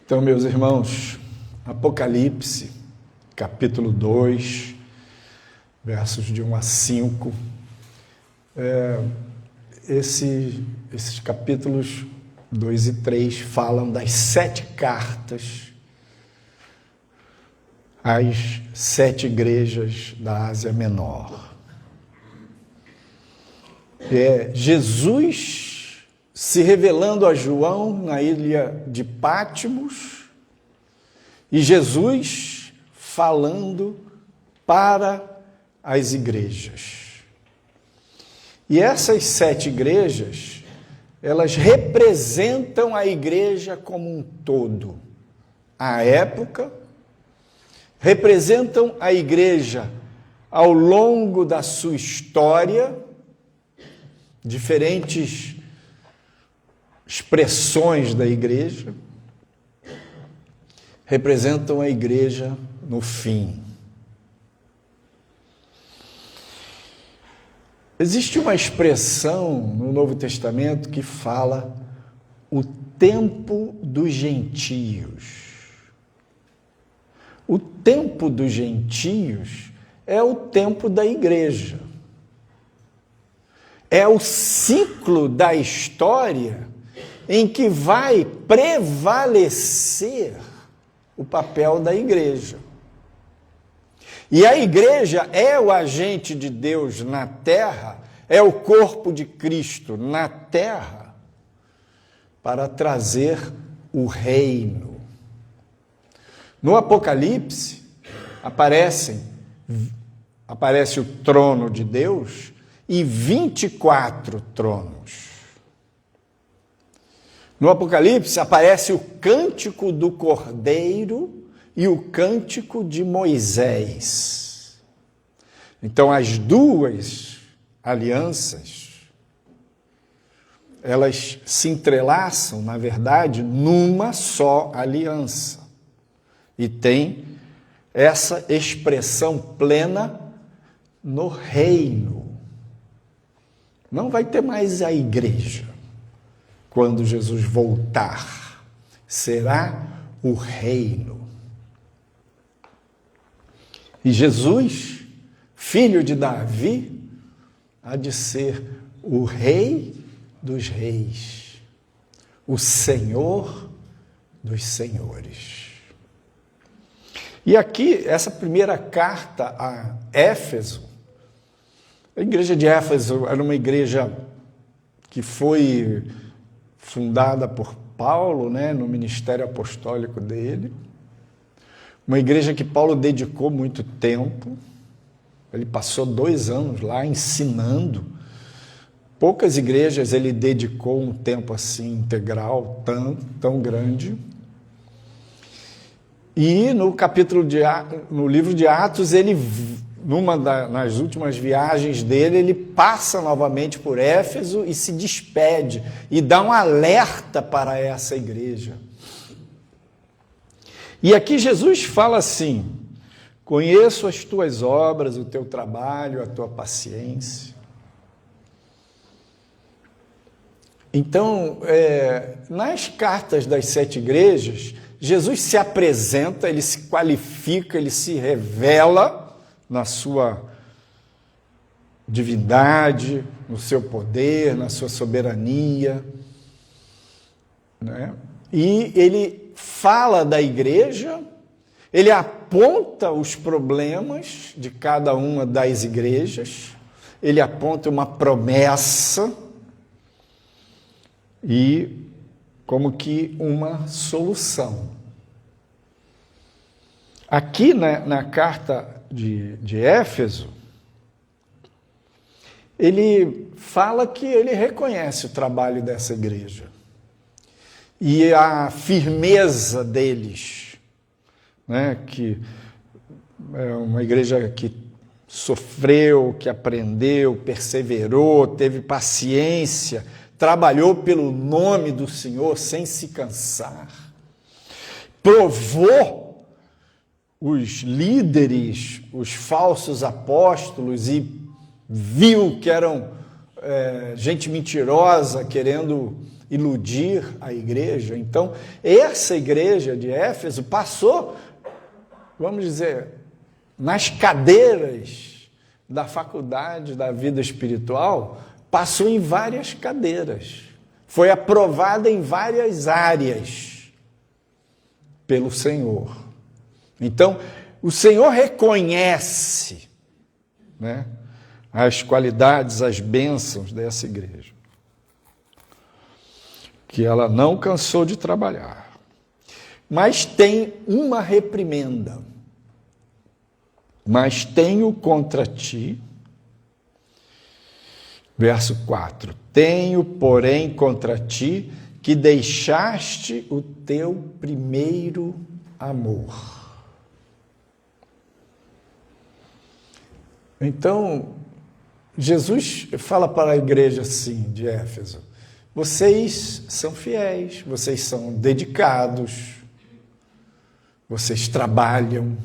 Então, meus irmãos, Apocalipse, capítulo 2, versos de 1 a 5, esses capítulos 2 e 3 falam das 7 cartas às 7 igrejas da Ásia Menor. Jesus se revelando a João na ilha de Pátimos e Jesus falando para as igrejas. E essas 7 igrejas, elas representam a igreja como um todo. À época, representam a igreja ao longo da sua história, diferentes expressões da igreja, representam a igreja no fim. Existe uma expressão no Novo Testamento que fala o tempo dos gentios. O tempo dos gentios é o tempo da igreja. É o ciclo da história em que vai prevalecer o papel da igreja. E a igreja é o agente de Deus na terra, é o corpo de Cristo na terra, para trazer o reino. No Apocalipse, aparece o trono de Deus e 24 tronos. No Apocalipse aparece o cântico do Cordeiro e o cântico de Moisés. Então, as duas alianças, elas se entrelaçam, na verdade, numa só aliança. E tem essa expressão plena no reino. Não vai ter mais a igreja quando Jesus voltar. Será o reino. E Jesus, filho de Davi, há de ser o rei dos reis, o Senhor dos senhores. E aqui, essa primeira carta a Éfeso, a igreja de Éfeso era uma igreja que foi fundada por Paulo, no ministério apostólico dele. Uma igreja que Paulo dedicou muito tempo. Ele passou 2 anos lá ensinando. Poucas igrejas ele dedicou um tempo assim integral, tão grande. E no livro de Atos, nas últimas viagens dele, ele passa novamente por Éfeso e se despede e dá um alerta para essa igreja. E aqui Jesus fala assim: conheço as tuas obras, o teu trabalho, a tua paciência. Então, nas cartas das 7 igrejas, Jesus se apresenta, ele se qualifica, ele se revela na sua divindade, no seu poder, na sua soberania, E ele fala da igreja, ele aponta os problemas de cada uma das igrejas, ele aponta uma promessa e como que uma solução. Aqui na carta de Éfeso, ele fala que ele reconhece o trabalho dessa igreja e a firmeza deles, que é uma igreja que sofreu, que aprendeu, perseverou, teve paciência, trabalhou pelo nome do Senhor sem se cansar, provou os líderes, os falsos apóstolos, e viu que eram gente mentirosa, querendo iludir a igreja. Então, essa igreja de Éfeso passou, vamos dizer, nas cadeiras da faculdade da vida espiritual, passou em várias cadeiras. Foi aprovada em várias áreas pelo Senhor. Então, o Senhor reconhece, né, as qualidades, as bênçãos dessa igreja, que ela não cansou de trabalhar. Mas tem uma reprimenda. Mas tenho contra ti, verso 4, tenho, porém, contra ti, que deixaste o teu primeiro amor. Então, Jesus fala para a igreja assim, de Éfeso, vocês são fiéis, vocês são dedicados, vocês trabalham,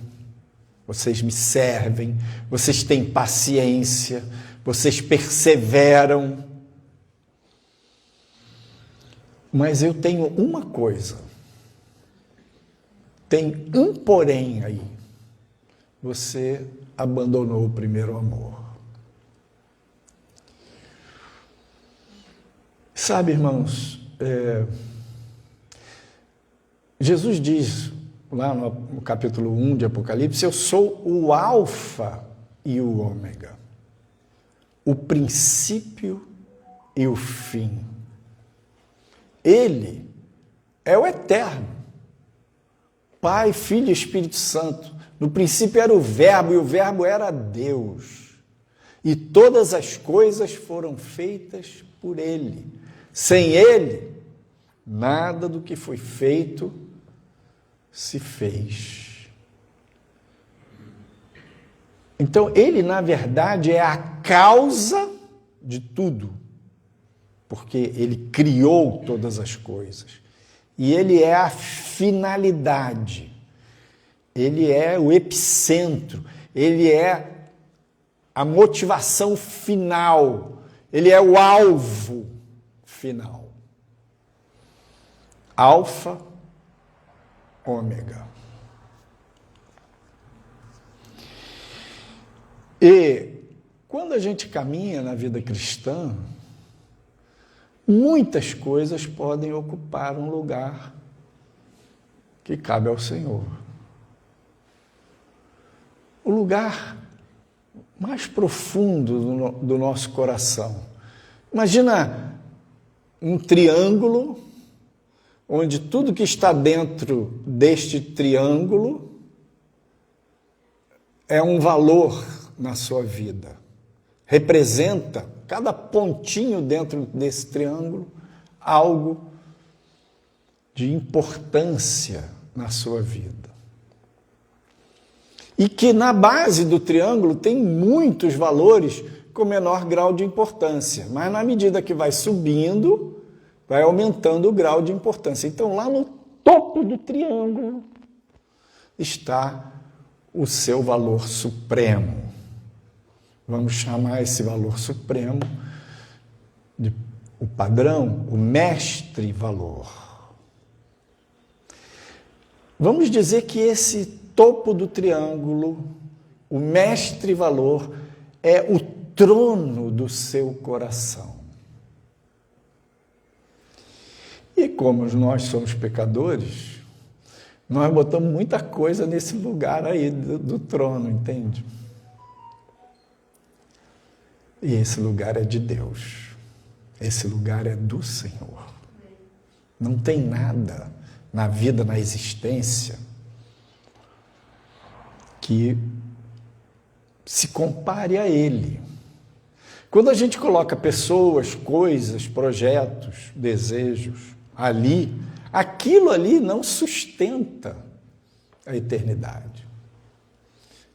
vocês me servem, vocês têm paciência, vocês perseveram. Mas eu tenho uma coisa, tem um porém aí, você abandonou o primeiro amor. Sabe, irmãos, Jesus diz lá no capítulo 1 de Apocalipse, eu sou o alfa e o ômega, o princípio e o fim. Ele é o eterno, Pai, Filho e Espírito Santo. No princípio era o Verbo, e o Verbo era Deus. E todas as coisas foram feitas por Ele. Sem Ele, nada do que foi feito se fez. Então, Ele, na verdade, é a causa de tudo, porque Ele criou todas as coisas. E Ele é a finalidade. Ele é o epicentro, ele é a motivação final, ele é o alvo final. Alfa, ômega. E quando a gente caminha na vida cristã, muitas coisas podem ocupar um lugar que cabe ao Senhor. O lugar mais profundo do nosso coração. Imagina um triângulo, onde tudo que está dentro deste triângulo é um valor na sua vida. Representa, cada pontinho dentro desse triângulo, algo de importância na sua vida. E que na base do triângulo tem muitos valores com menor grau de importância, mas na medida que vai subindo, vai aumentando o grau de importância. Então, lá no topo do triângulo está o seu valor supremo. Vamos chamar esse valor supremo de o padrão, o mestre valor. Vamos dizer que esse topo do triângulo, o mestre valor, é o trono do seu coração. E como nós somos pecadores, nós botamos muita coisa nesse lugar aí do trono, entende? E esse lugar é de Deus. Esse lugar é do Senhor. Não tem nada na vida, na existência, que se compare a Ele. Quando a gente coloca pessoas, coisas, projetos, desejos ali, aquilo ali não sustenta a eternidade.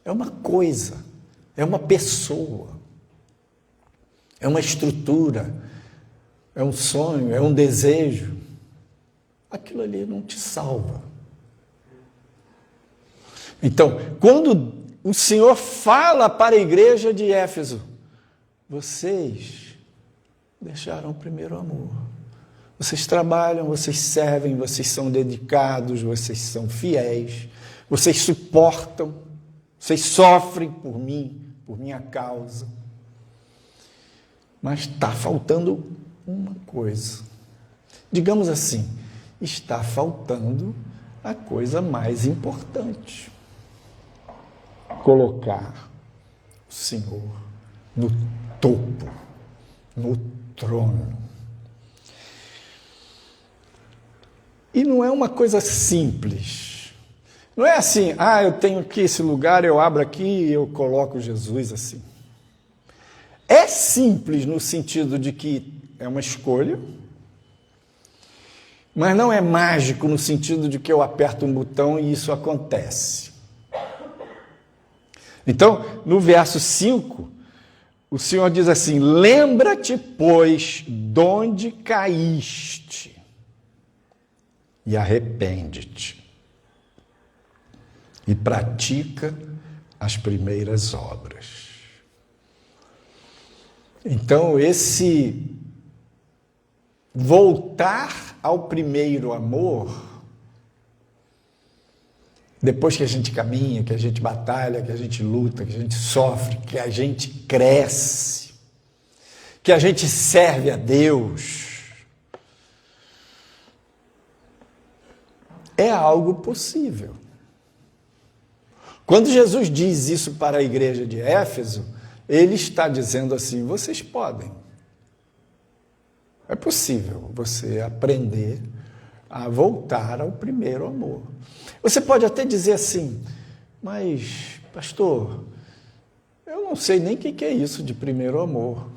É uma coisa, é uma pessoa, é uma estrutura, é um sonho, é um desejo. Aquilo ali não te salva. Então, quando o Senhor fala para a igreja de Éfeso, vocês deixaram o primeiro amor. Vocês trabalham, vocês servem, vocês são dedicados, vocês são fiéis, vocês suportam, vocês sofrem por mim, por minha causa. Mas está faltando uma coisa. Digamos assim, está faltando a coisa mais importante. Colocar o Senhor no topo, no trono. E não é uma coisa simples. Não é assim, eu tenho aqui esse lugar, eu abro aqui e eu coloco Jesus assim. É simples no sentido de que é uma escolha, mas não é mágico no sentido de que eu aperto um botão e isso acontece. Então, no verso 5, o Senhor diz assim: lembra-te, pois, donde caíste, e arrepende-te, e pratica as primeiras obras. Então, esse voltar ao primeiro amor, depois que a gente caminha, que a gente batalha, que a gente luta, que a gente sofre, que a gente cresce, que a gente serve a Deus, é algo possível. Quando Jesus diz isso para a igreja de Éfeso, ele está dizendo assim: vocês podem. É possível você aprender a voltar ao primeiro amor. Você pode até dizer assim: mas, pastor, eu não sei nem o que é isso de primeiro amor.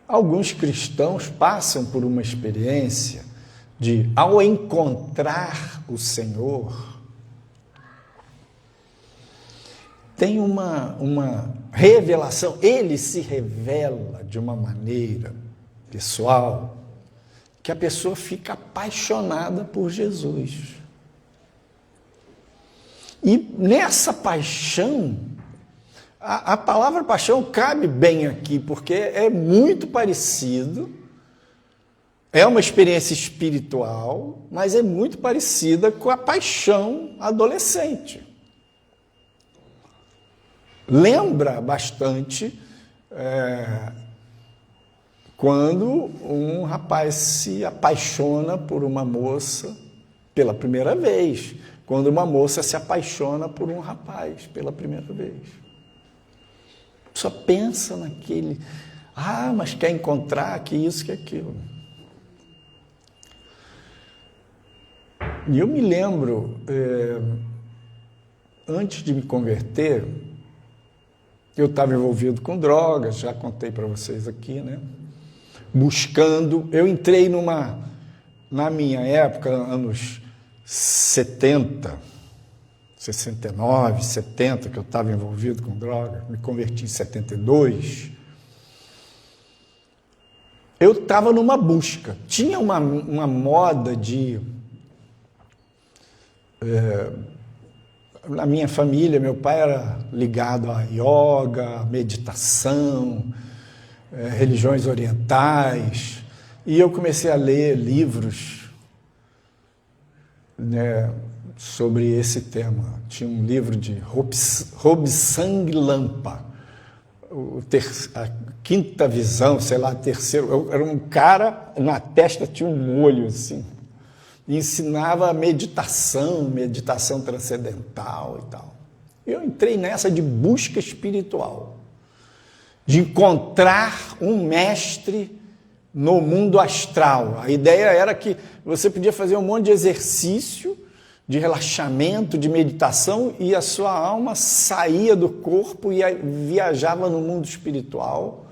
Alguns cristãos passam por uma experiência de, ao encontrar o Senhor, tem uma revelação, ele se revela de uma maneira pessoal, que a pessoa fica apaixonada por Jesus. E nessa paixão, a palavra paixão cabe bem aqui, porque é muito parecido, é uma experiência espiritual, mas é muito parecida com a paixão adolescente. Lembra bastante quando um rapaz se apaixona por uma moça pela primeira vez, quando uma moça se apaixona por um rapaz pela primeira vez. Só pensa naquele, mas quer encontrar, que isso, que aquilo. E eu me lembro, antes de me converter, eu estava envolvido com drogas, já contei para vocês aqui, né? Buscando, eu entrei na minha época, anos 70, 69, 70, que eu estava envolvido com drogas, me converti em 72, eu estava numa busca. Tinha uma moda de... na minha família, meu pai era ligado a yoga, meditação, religiões orientais, e eu comecei a ler livros, né, sobre esse tema. Tinha um livro de Robsang Lampa, a quinta visão, sei lá, terceiro. Era um cara, na testa tinha um olho assim, e ensinava meditação transcendental e tal. Eu entrei nessa de busca espiritual, de encontrar um mestre no mundo astral. A ideia era que você podia fazer um monte de exercício, de relaxamento, de meditação, e a sua alma saía do corpo e viajava no mundo espiritual,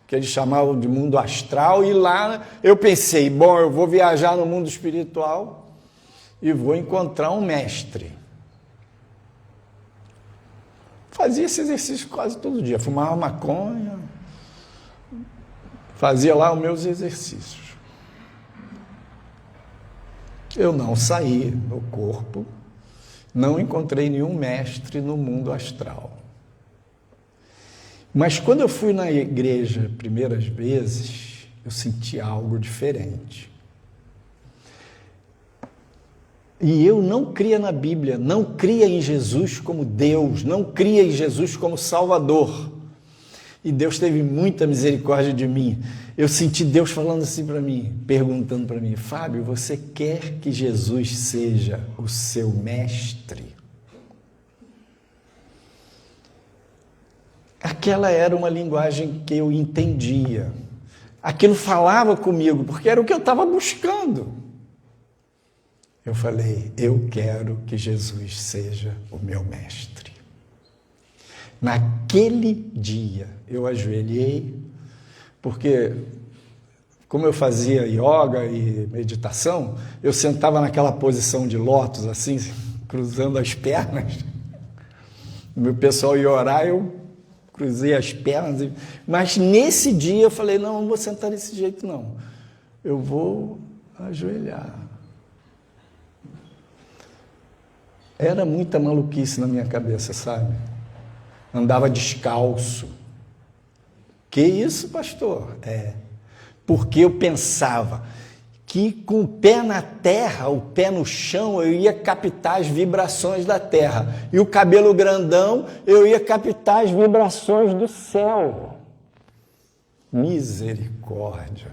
que eles chamavam de mundo astral, e lá eu pensei, eu vou viajar no mundo espiritual e vou encontrar um mestre. Fazia esse exercício quase todo dia, fumava maconha, fazia lá os meus exercícios. Eu não saí do corpo, não encontrei nenhum mestre no mundo astral. Mas quando eu fui na igreja primeiras vezes, eu senti algo diferente. E eu não cria na Bíblia, não cria em Jesus como Deus, não cria em Jesus como Salvador. E Deus teve muita misericórdia de mim. Eu senti Deus falando assim para mim, perguntando para mim: Fábio, você quer que Jesus seja o seu mestre? Aquela era uma linguagem que eu entendia. Aquilo falava comigo, porque era o que eu estava buscando. Eu falei: eu quero que Jesus seja o meu mestre. Naquele dia, eu ajoelhei, porque como eu fazia yoga e meditação, eu sentava naquela posição de lótus, assim, cruzando as pernas. O meu pessoal ia orar, eu cruzei as pernas. Mas nesse dia eu falei: não vou sentar desse jeito, não. Eu vou ajoelhar. Era muita maluquice na minha cabeça, sabe? Andava descalço. Que isso, pastor? Porque eu pensava que com o pé na terra, o pé no chão, eu ia captar as vibrações da terra. E o cabelo grandão, eu ia captar as vibrações do céu. Misericórdia.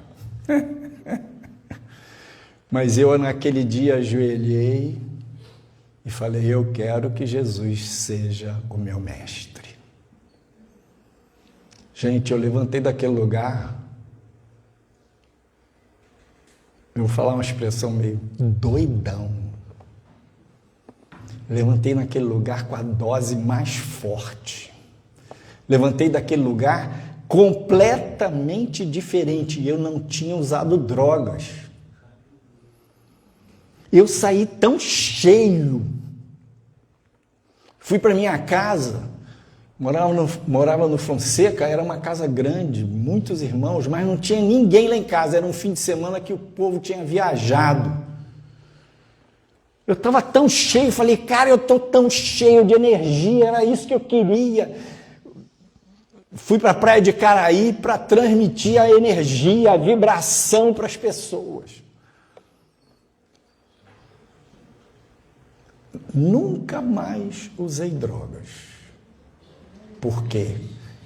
Mas eu naquele dia ajoelhei e falei: eu quero que Jesus seja o meu mestre. Gente, eu levantei daquele lugar, eu vou falar uma expressão meio doidão. Levantei naquele lugar com a dose mais forte. Levantei daquele lugar completamente diferente. E eu não tinha usado drogas. Eu saí tão cheio. Fui para minha casa, morava no Fonseca, era uma casa grande, muitos irmãos, mas não tinha ninguém lá em casa. Era um fim de semana que o povo tinha viajado. Eu estava tão cheio, falei: cara, eu estou tão cheio de energia, era isso que eu queria. Fui para a praia de Caraí para transmitir a energia, a vibração para as pessoas. Nunca mais usei drogas, porque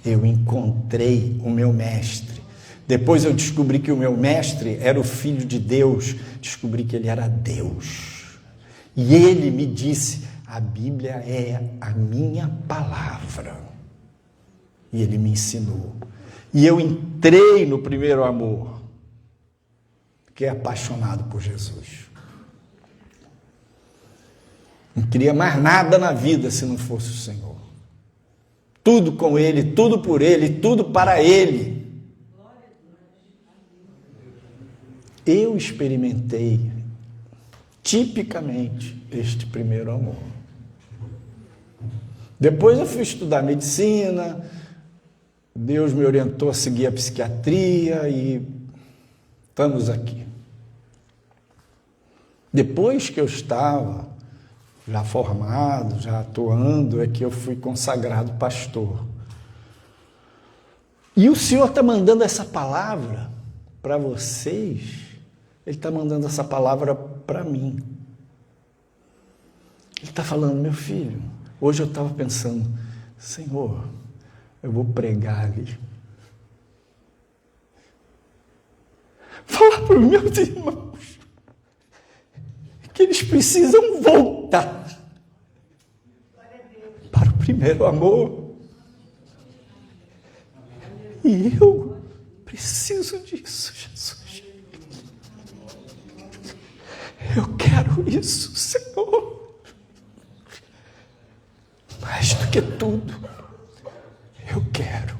eu encontrei o meu mestre. Depois eu descobri que o meu mestre era o Filho de Deus, descobri que ele era Deus. E ele me disse: a Bíblia é a minha palavra. E ele me ensinou. E eu entrei no primeiro amor, que é apaixonado por Jesus. Não queria mais nada na vida se não fosse o Senhor. Tudo com Ele, tudo por Ele, tudo para Ele. Eu experimentei tipicamente este primeiro amor. Depois eu fui estudar medicina, Deus me orientou a seguir a psiquiatria e estamos aqui. Depois que eu estava já formado, já atuando, é que eu fui consagrado pastor. E o Senhor está mandando essa palavra para vocês, Ele está mandando essa palavra para mim. Ele está falando: meu filho, hoje eu estava pensando: Senhor, eu vou pregar ali. Falar para os meus irmãos que eles precisam voltar para o primeiro amor. E eu preciso disso, Jesus. Eu quero isso, Senhor. Mais do que tudo, eu quero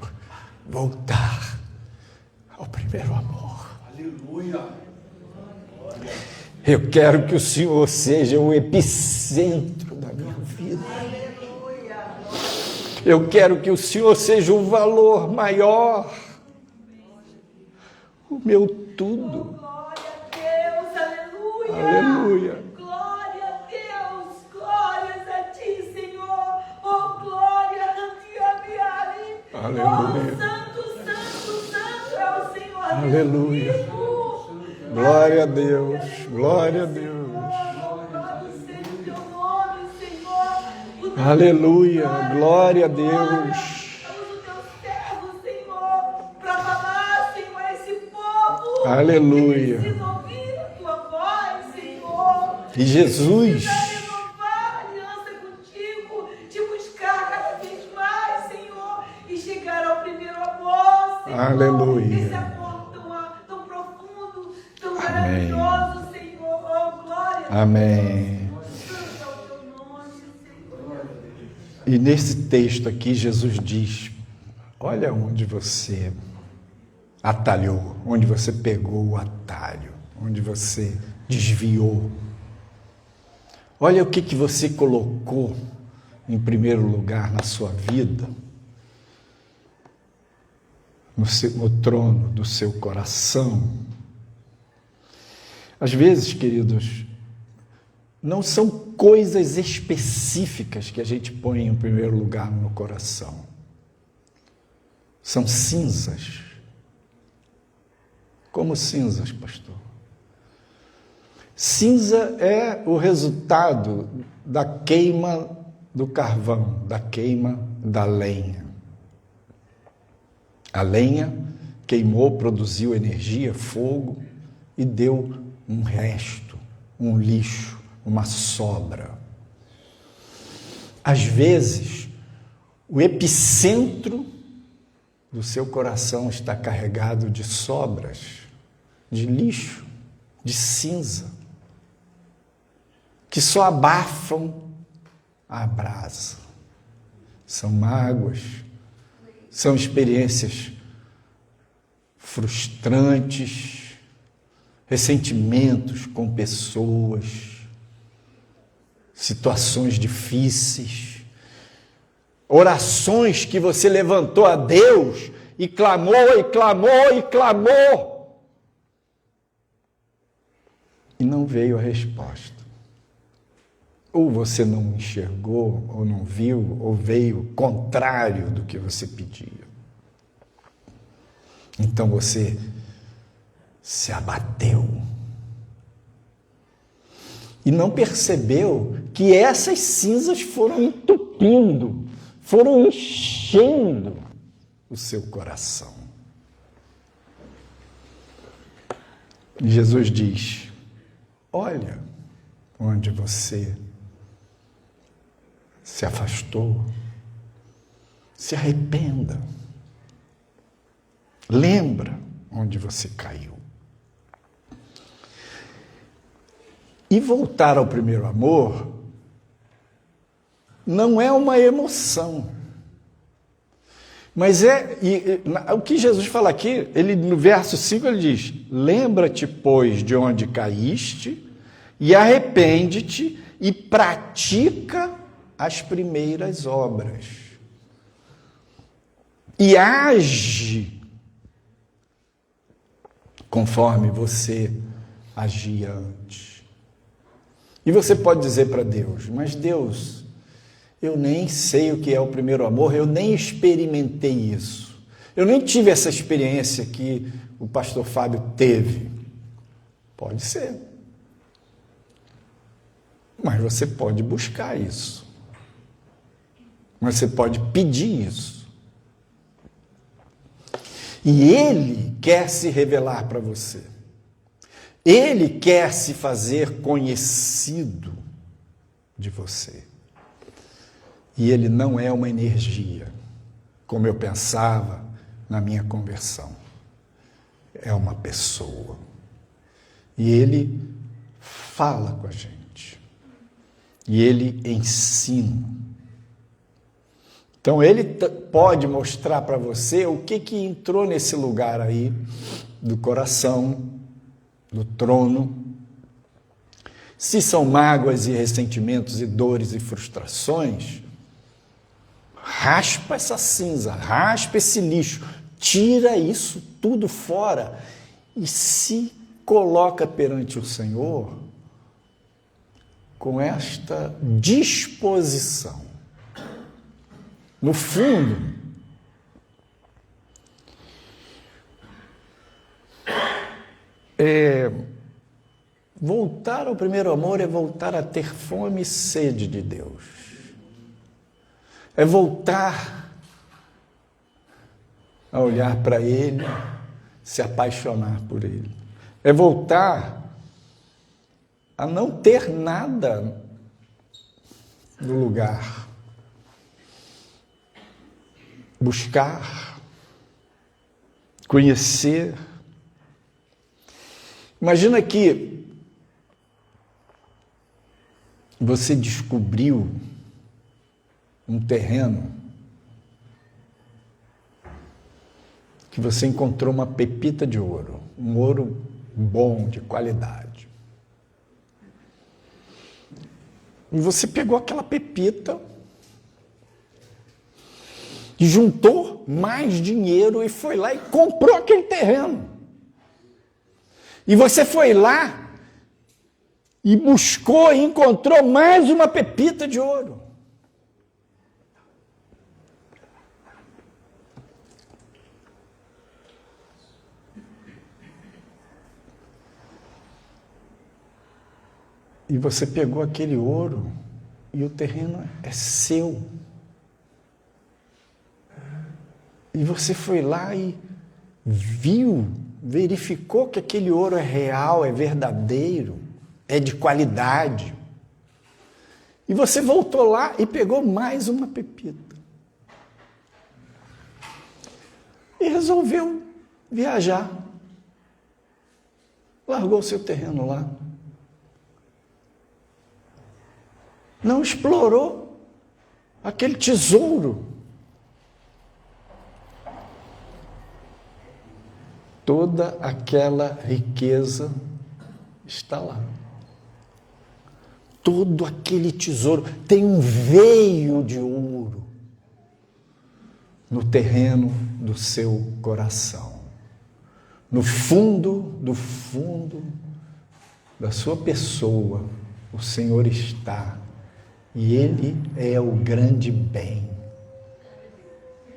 voltar ao primeiro amor. Aleluia. Eu quero que o Senhor seja o epicentro da minha vida. Eu quero que o Senhor seja o valor maior, o meu tudo. Glória a Deus, aleluia. Aleluia. Glória a Deus, glórias a Ti, Senhor. Oh, glória a Ti, Abiari. Aleluia. Oh, santo, santo, santo é o Senhor. Aleluia. a Deus, glória a Deus. Louvado seja o teu nome, Senhor. O teu Aleluia, glória a Deus. Deus. Estamos o teu servo, Senhor, para falar, Senhor, a esse povo. Aleluia. Que precisa ouvir a tua voz, Senhor. E Jesus, Precisa renovar a aliança contigo, te buscar cada vez mais, Senhor, e chegar ao primeiro amor, Senhor. Aleluia. Esse amor tão profundo, tão Amém. maravilhoso, Senhor. Oh, glória. amém. Santo é o teu nome, Senhor. E nesse texto aqui, Jesus diz: olha onde você atalhou, onde você pegou o atalho, onde você desviou. Olha o que você colocou em primeiro lugar na sua vida, no trono do seu coração. Às vezes, queridos, não são coisas específicas que a gente põe em primeiro lugar no coração. São cinzas. Como cinzas, pastor? Cinza é o resultado da queima do carvão, da queima da lenha. A lenha queimou, produziu energia, fogo e deu um resto, um lixo, uma sobra. Às vezes, o epicentro do seu coração está carregado de sobras, de lixo, de cinza, que só abafam a brasa. São mágoas, são experiências frustrantes, ressentimentos com pessoas, situações difíceis, orações que você levantou a Deus e clamou, e clamou, e clamou, e não veio a resposta. Ou você não enxergou, ou não viu, ou veio contrário do que você pedia. Então você se abateu e não percebeu que essas cinzas foram entupindo, foram enchendo o seu coração. E Jesus diz: olha onde você se afastou, se arrependa, lembra onde você caiu. E voltar ao primeiro amor não é uma emoção, mas o que Jesus fala aqui, ele, no verso 5 ele diz: lembra-te, pois, de onde caíste, e arrepende-te, e pratica as primeiras obras. E age conforme você agia antes. E você pode dizer para Deus: mas Deus, eu nem sei o que é o primeiro amor, eu nem experimentei isso. Eu nem tive essa experiência que o pastor Fábio teve. Pode ser. Mas você pode buscar isso. Mas você pode pedir isso. E Ele quer se revelar para você. Ele quer se fazer conhecido de você. E Ele não é uma energia, como eu pensava na minha conversão. É uma pessoa. E Ele fala com a gente. E Ele ensina. Então, Ele pode mostrar para você o que entrou nesse lugar aí do coração, do trono. Se são mágoas e ressentimentos e dores e frustrações, raspa essa cinza, raspa esse lixo, tira isso tudo fora e se coloca perante o Senhor com esta disposição. No fundo, Voltar ao primeiro amor é voltar a ter fome e sede de Deus. É voltar a olhar para Ele, se apaixonar por Ele. É voltar a não ter nada no lugar. Buscar, conhecer. Imagina que você descobriu um terreno que você encontrou uma pepita de ouro, um ouro bom, de qualidade. E você pegou aquela pepita e juntou mais dinheiro e foi lá e comprou aquele terreno. E você foi lá e buscou e encontrou mais uma pepita de ouro. E você pegou aquele ouro e o terreno é seu. E você foi lá e viu, verificou que aquele ouro é real, é verdadeiro, é de qualidade. E você voltou lá e pegou mais uma pepita. E resolveu viajar. Largou o seu terreno lá. Não explorou aquele tesouro. Toda aquela riqueza está lá. Todo aquele tesouro tem um veio de ouro no terreno do seu coração. No fundo da sua pessoa, o Senhor está. E Ele é o grande bem.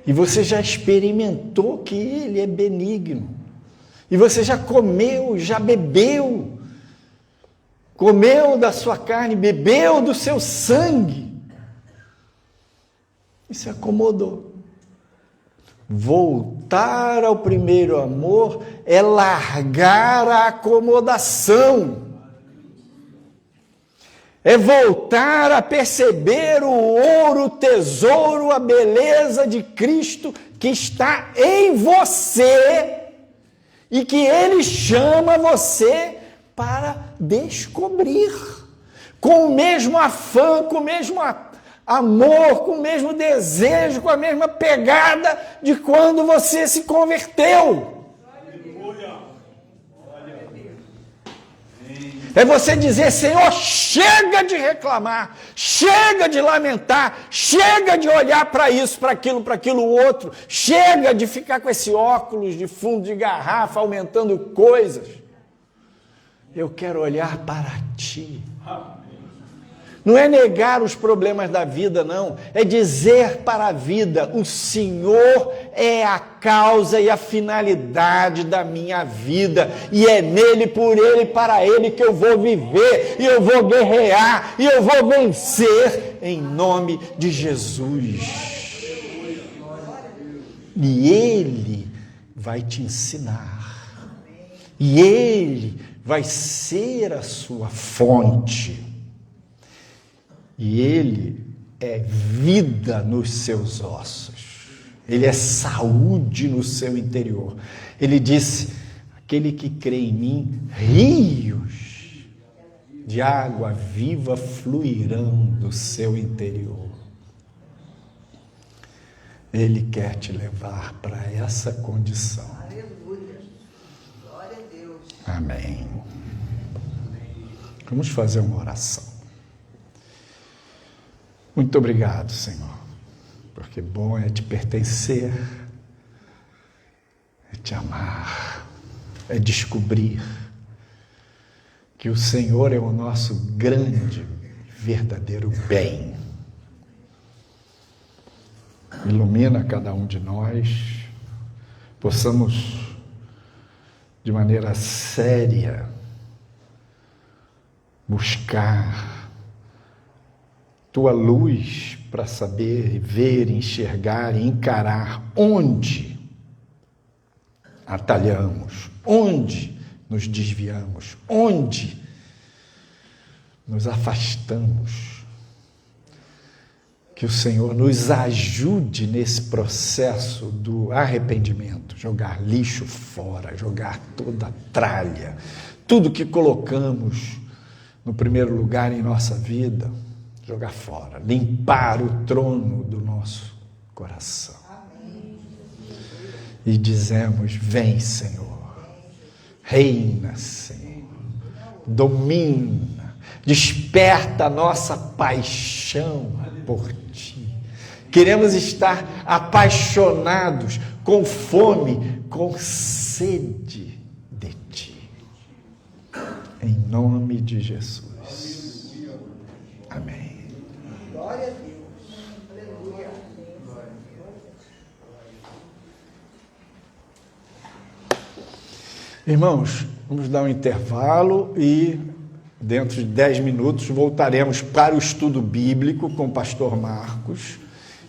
E você já experimentou que Ele é benigno. E você já comeu, já bebeu. Comeu da sua carne, bebeu do seu sangue. E se acomodou. Voltar ao primeiro amor é largar a acomodação. É voltar a perceber o ouro, o tesouro, a beleza de Cristo que está em você e que Ele chama você para descobrir. Com o mesmo afã, com o mesmo amor, com o mesmo desejo, com a mesma pegada de quando você se converteu. É você dizer: Senhor, chega de reclamar, chega de lamentar, chega de olhar para isso, para aquilo outro, chega de ficar com esse óculos de fundo de garrafa, aumentando coisas. Eu quero olhar para Ti. Não é negar os problemas da vida, não. É dizer para a vida: o Senhor é a causa e a finalidade da minha vida. E é nele, por ele, para ele que eu vou viver. E eu vou guerrear. E eu vou vencer em nome de Jesus. E Ele vai te ensinar. E Ele vai ser a sua fonte. E Ele é vida nos seus ossos. Ele é saúde no seu interior. Ele disse: aquele que crê em mim, rios de água viva fluirão do seu interior. Ele quer te levar para essa condição. Aleluia. Glória a Deus. Amém. Vamos fazer uma oração. Muito obrigado, Senhor, porque bom é te pertencer, é te amar, é descobrir que o Senhor é o nosso grande, verdadeiro bem. Ilumina cada um de nós, possamos, de maneira séria, buscar tua luz para saber, ver, enxergar e encarar onde atalhamos, onde nos desviamos, onde nos afastamos. Que o Senhor nos ajude nesse processo do arrependimento, jogar lixo fora, jogar toda a tralha, tudo que colocamos no primeiro lugar em nossa vida, jogar fora, limpar o trono do nosso coração. E dizemos: vem, Senhor, reina, Senhor, domina, desperta a nossa paixão por Ti. Queremos estar apaixonados, com fome, com sede de Ti. Em nome de Jesus. Amém. Glória a Deus. Aleluia. Irmãos, vamos dar um intervalo e dentro de 10 minutos voltaremos para o estudo bíblico com o pastor Marcos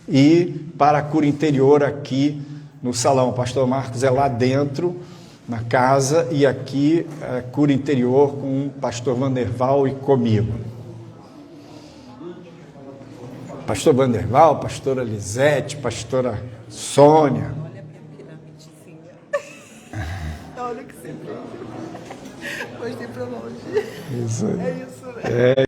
e para a cura interior aqui no salão. O pastor Marcos é lá dentro, na casa, e aqui a cura interior com o pastor Vanderval e comigo. Pastor Vanderval, pastora Lisete, pastora Sônia. Olha a minha piramidezinha. Olha o que você fez. Gostei pra longe. Isso aí. É isso, né?